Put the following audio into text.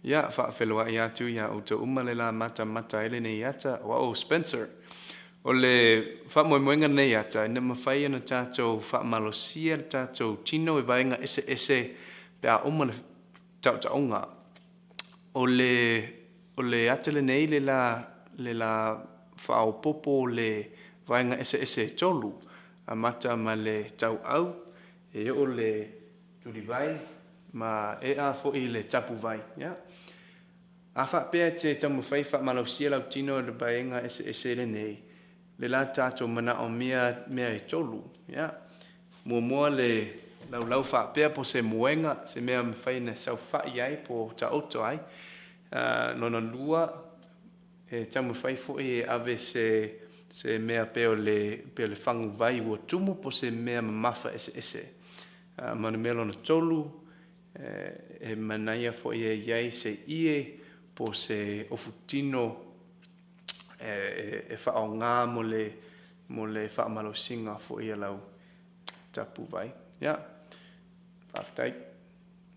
ya whaawhelua ia tu ia o te umale la mata ele nei ata wa o Spencer. O le whamoemoenga nei ata, ina mawhai ana tātou whaamalosia tātou tino e vaenga ese pe a umale taonga. O le atele nei le la whaopopo le vaenga ese tolu. A mata ma le tau au, e o le turi vai, ma e a fo i le tapu vai. Yeah? A whapea te tamu whai whaamalosia lau tino le vaenga ese le nei. Le la tātou mana o mea e tolu. Yeah? Mua le lau whapea po se muenga, se mea mwhai na sau whai ai po ta oto ai. Nona lua, e tamu whai fo e ave se mea peo le whangu vai ua tumu po se mea mamafa ese. Mana mea lona tolu, e manaia fo e iai se ie po se ofutino e whao ngā mo le wha amalosinga fo ia lau tapu vai. Yeah, whaftai.